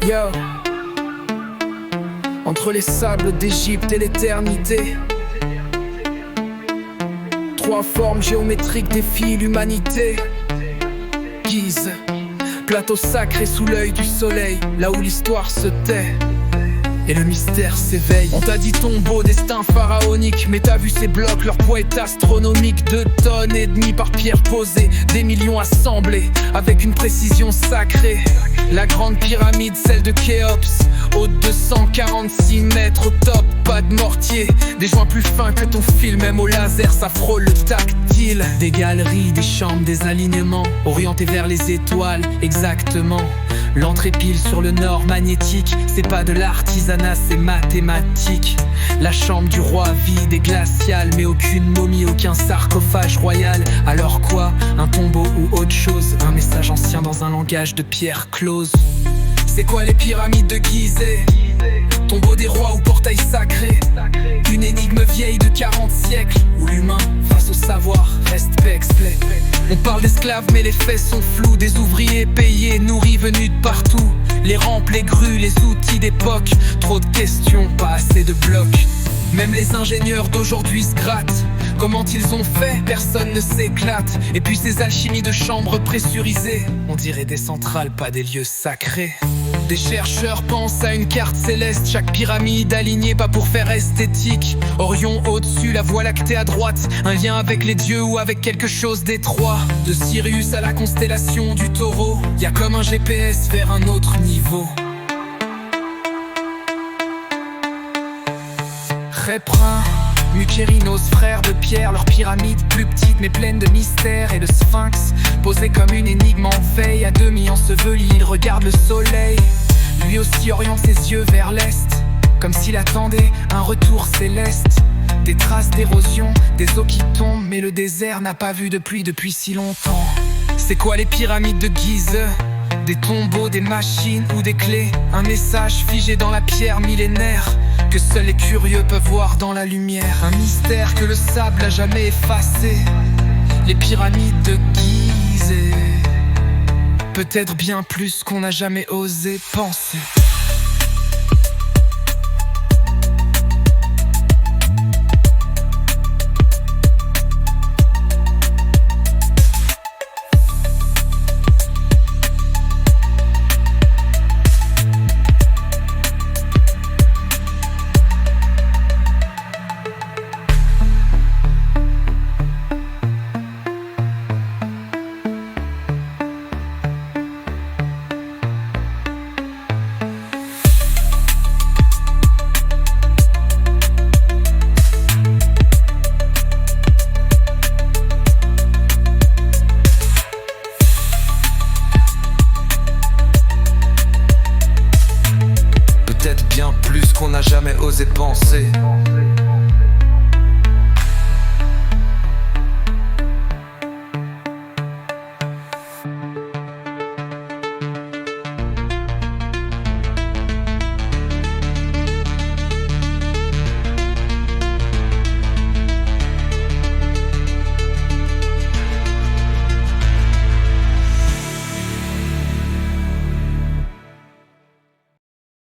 Yo. Entre les sables d'Égypte et l'éternité, trois formes géométriques défient l'humanité. Gizeh, plateau sacré sous l'œil du soleil, là où l'histoire se tait et le mystère s'éveille. On t'a dit tombeau, destin pharaonique, mais t'as vu ces blocs, leur poids est astronomique. 2,5 tonnes par pierre posée, des millions assemblés avec une précision sacrée. La grande pyramide, celle de Khéops, haute de 146 mètres au top, pas de mortier, des joints plus fins que ton fil, même au laser ça frôle le tactile. Des galeries, des chambres, des alignements orientés vers les étoiles, exactement. L'entrée pile sur le nord magnétique, c'est pas de l'artisanat, c'est mathématique. La chambre du roi vide et glaciale, mais aucune momie, aucun sarcophage royal. Alors quoi? Un tombeau ou autre chose? Un message ancien dans un langage de pierre close. C'est quoi les pyramides de Gizeh? Tombeau des rois ou portail sacré? Une énigme vieille de 40 siècles, où l'humain, face au savoir, reste explé. On parle d'esclaves mais les faits sont flous. Des ouvriers payés, nourris, venus de partout. Les rampes, les grues, les outils d'époque. Trop de questions, pas assez de blocs. Même les ingénieurs d'aujourd'hui se grattent. Comment ils ont fait, personne ne s'éclate. Et puis ces alchimies de chambres pressurisées, on dirait des centrales, pas des lieux sacrés. Des chercheurs pensent à une carte céleste, chaque pyramide alignée, pas pour faire esthétique. Orion au-dessus, la voie lactée à droite, un lien avec les dieux ou avec quelque chose d'étroit. De Sirius à la constellation du Taureau, y a comme un GPS vers un autre niveau. Khéphren, Mukérinos, frères de pierre, leur pyramide plus petite mais pleine de mystères. Et le sphinx, posé comme une énigme en veille, à demi enseveli, il regarde le soleil. Lui aussi oriente ses yeux vers l'est, comme s'il attendait un retour céleste. Des traces d'érosion, des eaux qui tombent, mais le désert n'a pas vu de pluie depuis si longtemps. C'est quoi les pyramides de Gizeh? Des tombeaux, des machines ou des clés? Un message figé dans la pierre millénaire, que seuls les curieux peuvent voir dans la lumière. Un mystère que le sable n'a jamais effacé. Les pyramides de Gizeh, peut-être bien plus qu'on n'a jamais osé penser. Bien plus qu'on n'a jamais osé penser.